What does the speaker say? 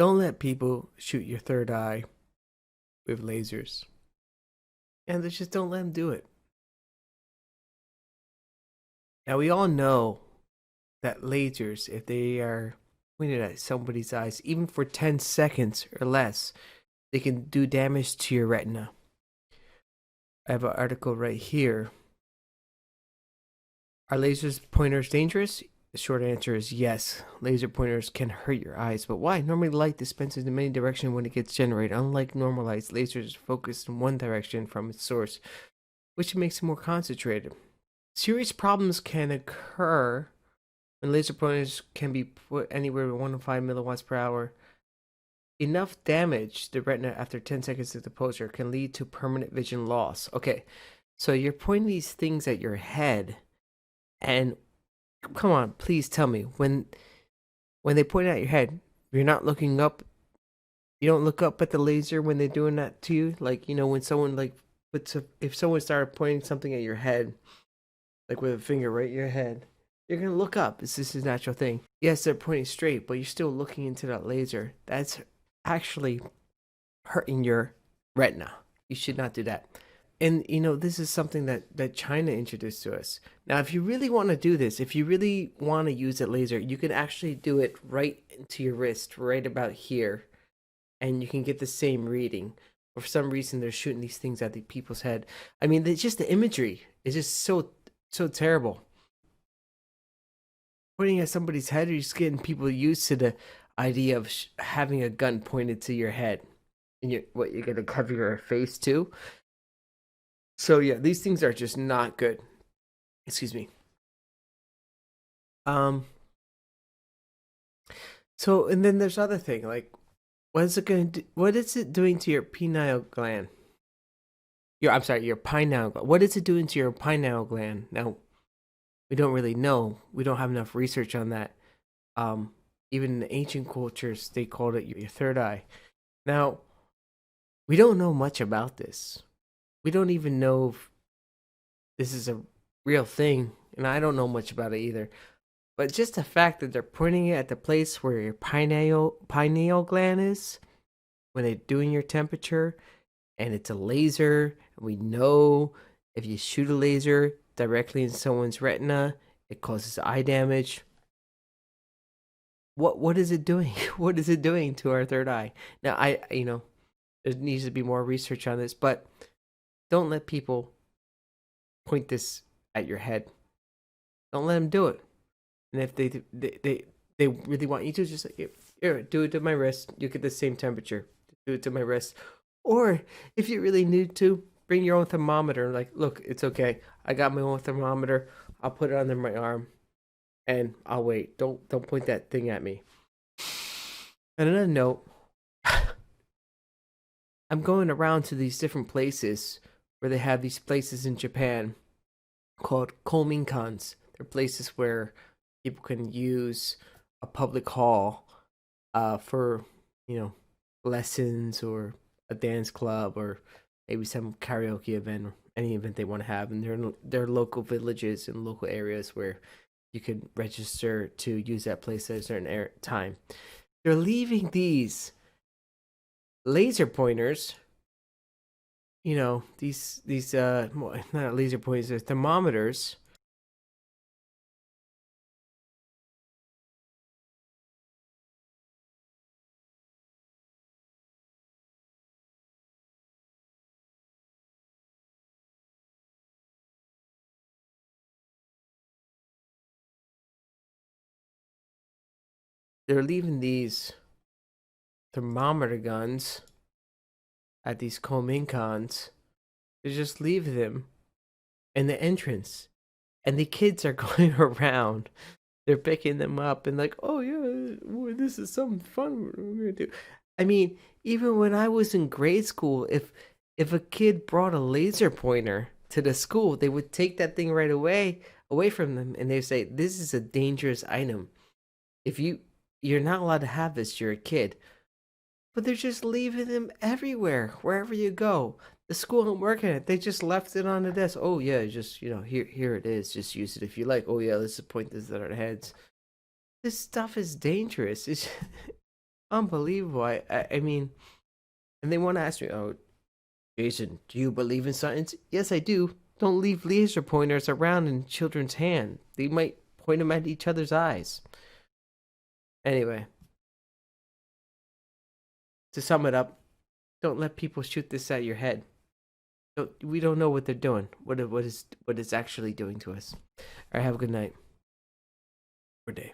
Don't let people shoot your third eye with lasers. And they just don't let them do it. Now, we all know that lasers, if they are pointed at somebody's eyes, even for 10 seconds or less, they can do damage to your retina. I have an article right here. Are lasers pointers dangerous? The short answer is yes. Laser pointers can hurt your eyes, but why? Normally light dispenses in many directions when it gets generated. Unlike normal lights, lasers focus in one direction from its source, which makes it more concentrated. Serious problems can occur when laser pointers can be put anywhere from 1 to 5 milliwatts per hour. Enough damage to the retina after 10 seconds of exposure can lead to permanent vision loss. Okay, so you're pointing these things at your head, and come on, please tell me, when they point it at your head, you're not looking up. You don't look up at the laser when they're doing that to you. Like, when someone if someone started pointing something at your head, like with a finger right at your head, you're gonna look up. It's just a natural thing. Yes, they're pointing straight, but you're still looking into that laser. That's actually hurting your retina. You should not do that. And this is something that China introduced to us. Now, if you really want to do this, if you really want to use a laser, you can actually do it right into your wrist, right about here, and you can get the same reading. For some reason, they're shooting these things at the people's head. I mean, it's just the imagery is just so terrible. Pointing at somebody's head, you're just getting people used to the idea of having a gun pointed to your head, and you're gonna cover your face too. So yeah, these things are just not good. Excuse me. So, and then there's other thing, like, what is it doing to your pineal gland? Your pineal gland. What is it doing to your pineal gland? Now, we don't really know. We don't have enough research on that. Even in the ancient cultures, they called it your third eye. Now, we don't know much about this. We don't even know if this is a real thing, and I don't know much about it either. But just the fact that they're pointing it at the place where your pineal gland is when they're doing your temperature, and it's a laser, and we know if you shoot a laser directly in someone's retina, it causes eye damage. What is it doing? What is it doing to our third eye? Now, there needs to be more research on this, but don't let people point this at your head. Don't let them do it. And if they really want you to, just like, here, do it to my wrist. You get the same temperature. Do it to my wrist. Or if you really need to, bring your own thermometer. Like, look, it's okay. I got my own thermometer. I'll put it under my arm, and I'll wait. Don't point that thing at me. And another note, I'm going around to these different places where they have these places in Japan called kominkans. They're places where people can use a public hall for, lessons or a dance club or maybe some karaoke event or any event they want to have. And there are local villages and local areas where you can register to use that place at a certain time. They're leaving these laser pointers, these not laser pointers, they're thermometers. They're leaving these thermometer guns at these kominkans. They just leave them in the entrance, and the kids are going around. They're picking them up and like, oh yeah, boy, this is something fun we're gonna do. I mean, even when I was in grade school, if a kid brought a laser pointer to the school, they would take that thing right away from them, and they say, this is a dangerous item. If you're not allowed to have this, you're a kid. But they're just leaving them everywhere, wherever you go. The school I'm working at, they just left it on the desk. Oh yeah, just here it is. Just use it if you like. Oh yeah, let's just point this at our heads. This stuff is dangerous. Unbelievable. I mean, and they want to ask me, oh, Jason, do you believe in science? Yes, I do. Don't leave laser pointers around in children's hand. They might point them at each other's eyes. Anyway, to sum it up, don't let people shoot this at your head. We don't know what they're doing. What it's actually doing to us. All right, have a good night or day.